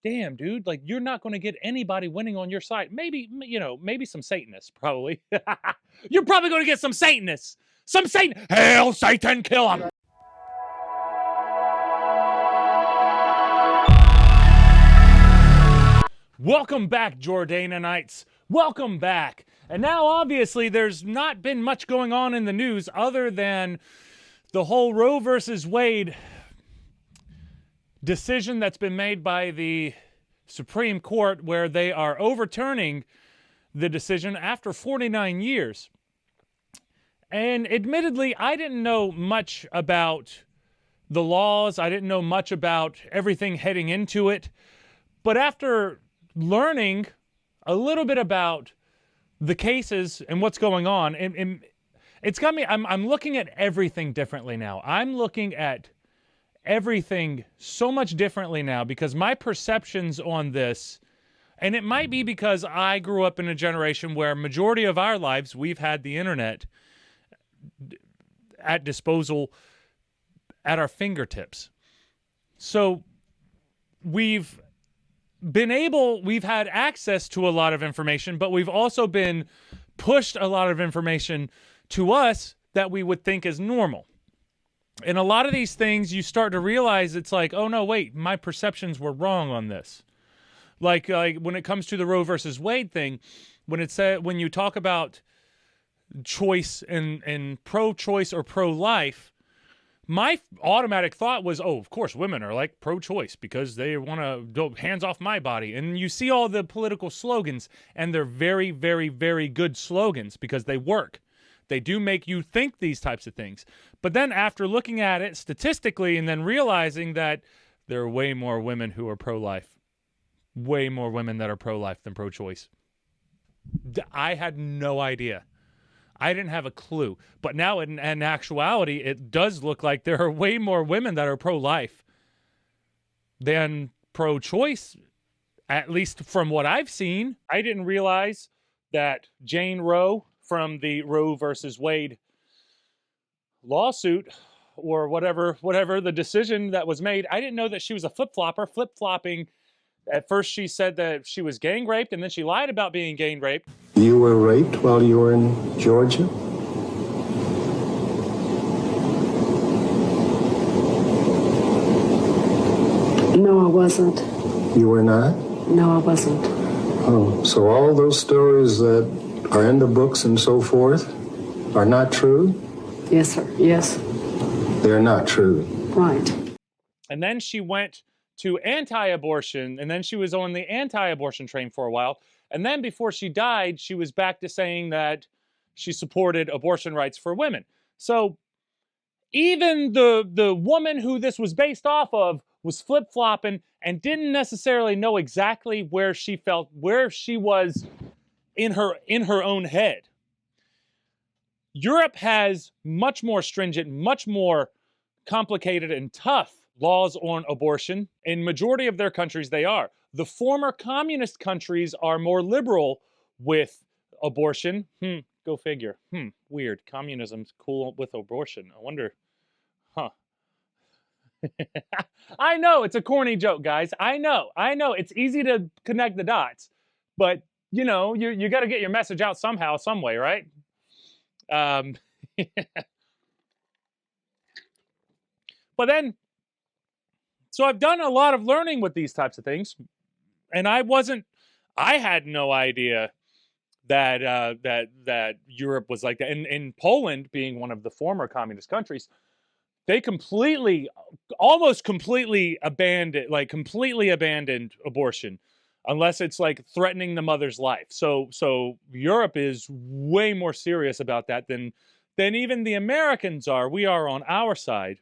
damn, dude, like you're not going to get anybody winning on your side. Maybe, maybe some Satanists, probably. You're probably going to get some Satanists. Some Satan. Hail Satan, kill him. Welcome back, Jordanianites. Welcome back. And now, obviously, there's not been much going on in the news other than the whole Roe versus Wade decision that's been made by the Supreme Court, where they are overturning the decision after 49 years. And admittedly, I didn't know much about the laws. I didn't know much about everything heading into it. But after learning a little bit about the cases and what's going on, and it's got me, I'm looking at everything differently now. I'm looking at everything so much differently now because my perceptions on this, and it might be because I grew up in a generation where majority of our lives we've had the internet at disposal at our fingertips. So we've had access to a lot of information, but we've also been pushed a lot of information to us that we would think is normal. And a lot of these things, you start to realize it's like, oh no, wait, my perceptions were wrong on this. Like when it comes to the Roe versus Wade thing, when you talk about choice and pro-choice or pro-life, my automatic thought was, oh, of course, women are like pro-choice because they want to go hands off my body. And you see all the political slogans, and they're very, very, very good slogans because they work. They do make you think these types of things. But then after looking at it statistically and then realizing that there are way more women who are pro-life, way more women that are pro-life than pro-choice. I had no idea. I didn't have a clue. But now in actuality, it does look like there are way more women that are pro-life than pro-choice, at least from what I've seen. I didn't realize that Jane Roe from the Roe versus Wade lawsuit or whatever the decision that was made, I didn't know that she was a flip-flopper, flip-flopping. At first she said that she was gang raped, and then she lied about being gang raped. You were raped while you were in Georgia? No, I wasn't. You were not? No, I wasn't. Oh, so all those stories that are in the books and so forth are not true? Yes, sir. Yes. They're not true. Right. And then she went to anti-abortion, and then she was on the anti-abortion train for a while. And then before she died, she was back to saying that she supported abortion rights for women. So even the woman who this was based off of was flip-flopping and didn't necessarily know exactly where she was in her own head. Europe has much more stringent, much more complicated and tough laws on abortion. In majority of their countries, they are. The former communist countries are more liberal with abortion. Go figure. Weird. Communism's cool with abortion. I wonder. I know, it's a corny joke, guys. I know. It's easy to connect the dots. But, you got to get your message out somehow, some way, right? But then, so I've done a lot of learning with these types of things, and I had no idea that that Europe was like that. In Poland, being one of the former communist countries, they almost completely abandoned abortion, unless it's like threatening the mother's life. So Europe is way more serious about that than even the Americans are. We are on our side.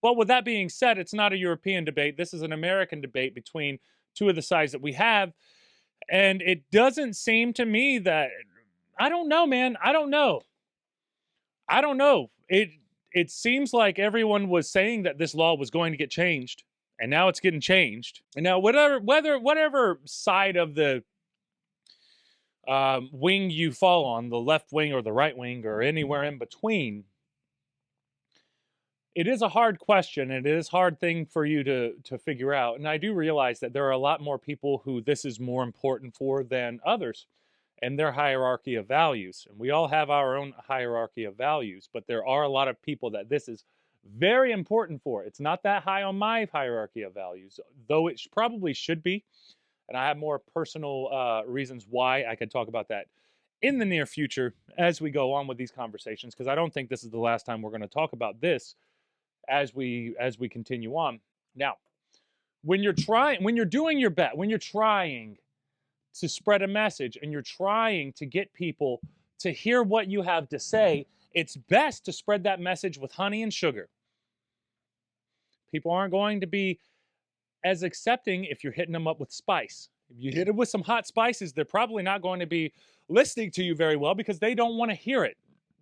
But with that being said, it's not a European debate. This is an American debate between two of the sides that we have. And it doesn't seem to me that, I don't know, man. I don't know. It seems like everyone was saying that this law was going to get changed, and now it's getting changed. And now whatever side of the wing you fall on, the left wing or the right wing or anywhere in between, it is a hard question. It is a hard thing for you to figure out. And I do realize that there are a lot more people who this is more important for than others and their hierarchy of values. And we all have our own hierarchy of values, but there are a lot of people that this is very important for. It's not that high on my hierarchy of values, though it probably should be. And I have more personal reasons why. I could talk about that in the near future as we go on with these conversations, because I don't think this is the last time we're going to talk about this as we continue on. Now, when you're doing your best, when you're trying to spread a message and you're trying to get people to hear what you have to say, it's best to spread that message with honey and sugar. People aren't going to be as accepting if you're hitting them up with spice. If you hit it with some hot spices, they're probably not going to be listening to you very well because they don't want to hear it.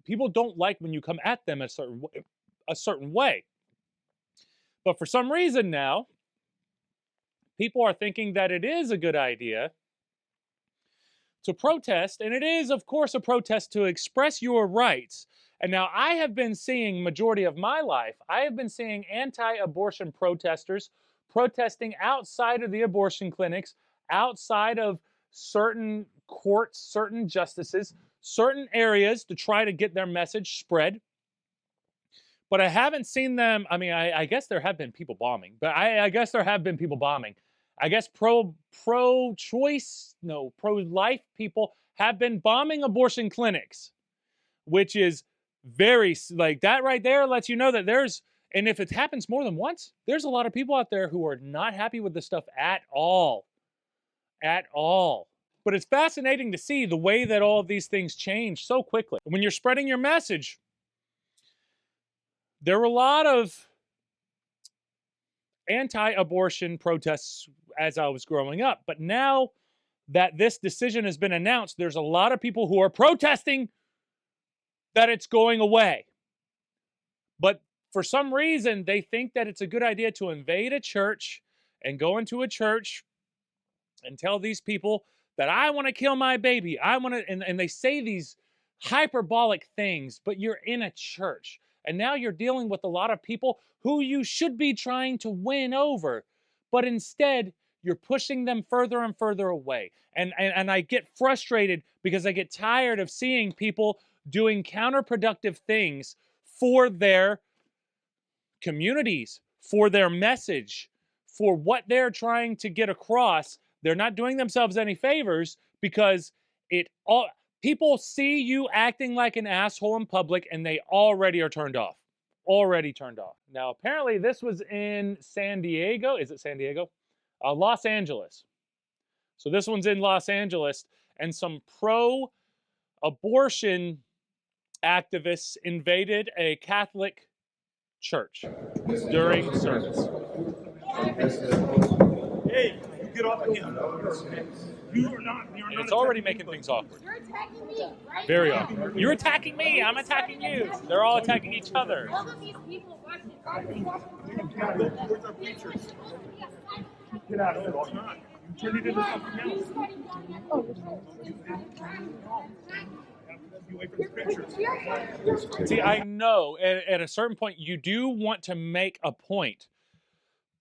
People don't like when you come at them a certain way. But for some reason now, people are thinking that it is a good idea to protest, and it is, of course, a protest to express your rights. And now I have been seeing, majority of my life, I have been seeing anti-abortion protesters protesting outside of the abortion clinics, outside of certain courts, certain justices, certain areas to try to get their message spread. But I haven't seen them. I mean, I guess there have been people bombing, but I guess there have been people bombing. I guess pro-life people have been bombing abortion clinics, which is very, like, that right there lets you know that there's, and if it happens more than once, there's a lot of people out there who are not happy with this stuff at all. At all. But it's fascinating to see the way that all of these things change so quickly. When you're spreading your message, there were a lot of anti-abortion protests as I was growing up. But now that this decision has been announced, there's a lot of people who are protesting that it's going away. But for some reason, they think that it's a good idea to invade a church and go into a church and tell these people that I want to kill my baby. I want to, and they say these hyperbolic things, but you're in a church. And now you're dealing with a lot of people who you should be trying to win over. But instead, you're pushing them further and further away. And I get frustrated because I get tired of seeing people doing counterproductive things for their communities, for their message, for what they're trying to get across. They're not doing themselves any favors because people see you acting like an asshole in public and they already are turned off. Already turned off. Now, apparently this was in San Diego. Is it San Diego? Los Angeles. So this one's in Los Angeles, and some pro-abortion activists invaded a Catholic church during service. Hey, you get off of him. You're not it's already making things awkward. You're attacking me, right? Very awkward. You're attacking me. I'm attacking you. They're all attacking each other. All of these people watching. Get out of it all you want. You turn it into something else. You wait for the pictures. See, I know at a certain point you do want to make a point.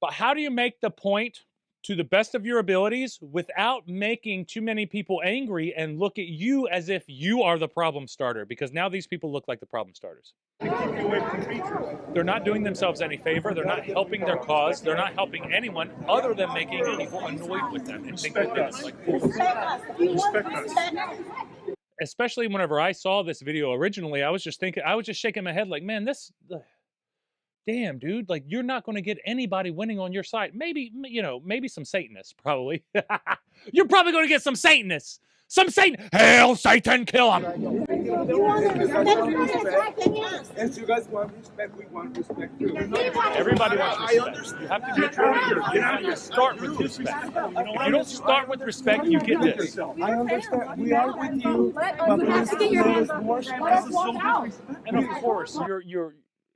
But how do you make the point to the best of your abilities without making too many people angry and look at you as if you are the problem starter? Because now these people look like the problem starters. They're not doing themselves any favor. They're not helping their cause. They're not helping anyone other than making people annoyed with them and think that it's like fools. Respect us. Especially whenever I saw this video originally, I was just shaking my head like, man, damn, dude, like, you're not going to get anybody winning on your side. Maybe some Satanists, probably. You're probably going to get some Satanists. Some Satan. Hail Satan, kill him. Yes, you guys want respect, we want respect too. Everybody wants I respect. understand. You have to get you have to start with respect. If you don't start with respect, you get this. I understand, we are with you, but You have to get your hands up. more Let us walk out. And of course,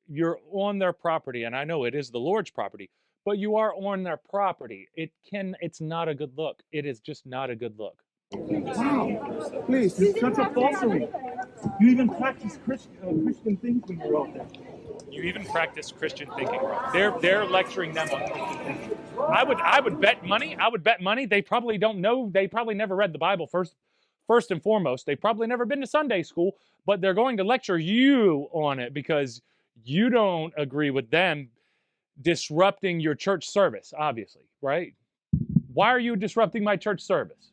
you're on their property, and I know it is the Lord's property, but you are on their property. It's not a good look. It is just not a good look. Wow, please. It's such a falsery. You even practice Christian things when you're out there. You even practice Christian thinking wrong. They're lecturing them on Christian thinking. I would bet money. They probably don't know. They probably never read the Bible first and foremost. They've probably never been to Sunday school, but they're going to lecture you on it because you don't agree with them disrupting your church service, obviously, right? Why are you disrupting my church service?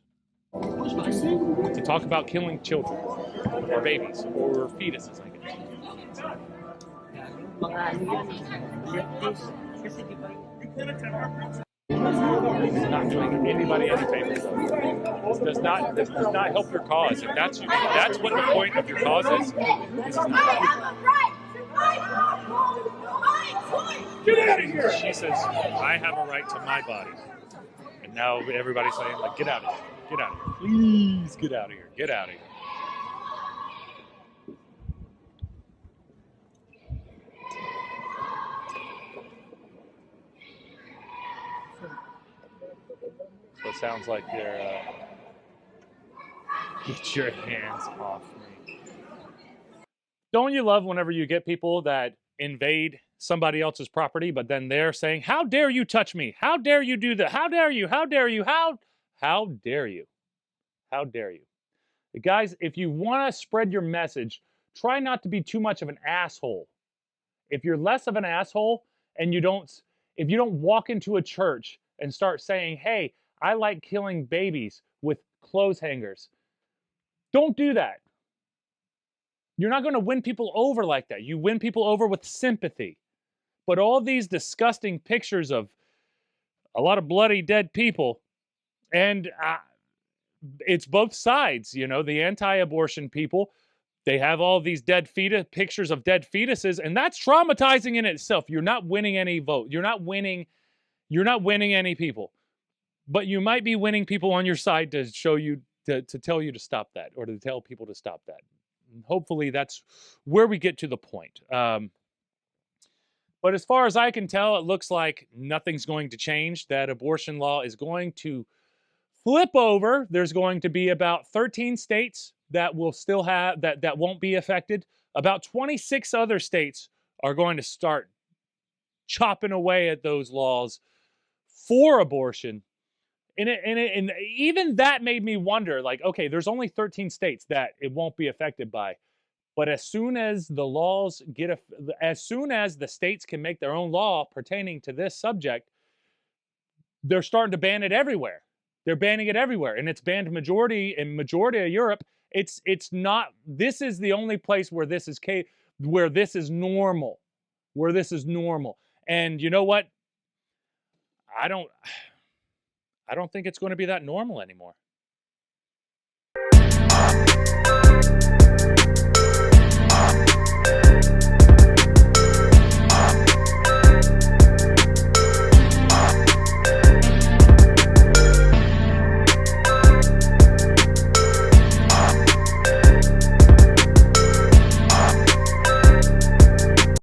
To talk about killing children or babies or fetuses, I guess. It's not doing anybody any favors. This does not help your cause. If that's what the point of your cause is, this is not. Get out of here! She says, I have a right to my body. And now everybody's saying, like, get out of here. Get out of here. Please get out of here. Get out of here. So it sounds like they're, get your hands off me. Don't you love whenever you get people that invade somebody else's property, but then they're saying, how dare you touch me? How dare you do that? How dare you? How dare you? How dare you? How dare you? Guys, if you want to spread your message, try not to be too much of an asshole. If you're less of an asshole and if you don't walk into a church and start saying, hey, I like killing babies with clothes hangers, don't do that. You're not going to win people over like that. You win people over with sympathy. But all these disgusting pictures of a lot of bloody dead people, and it's both sides, you know, the anti-abortion people, they have all these pictures of dead fetuses, and that's traumatizing in itself. You're not winning any vote. You're not winning any people. But you might be winning people on your side to show you, to tell you to stop that, or to tell people to stop that. And hopefully that's where we get to the point. But as far as I can tell, it looks like nothing's going to change. That abortion law is going to flip over. There's going to be about 13 states that will still have, that won't be affected. About 26 other states are going to start chopping away at those laws for abortion. And even that made me wonder, like, okay, there's only 13 states that it won't be affected by. But as soon as as soon as the states can make their own law pertaining to this subject, they're starting to ban it everywhere. They're banning it everywhere, and it's banned in majority of Europe. It's not. This is the only place where this is normal, where this is normal. And you know what? I don't think it's going to be that normal anymore.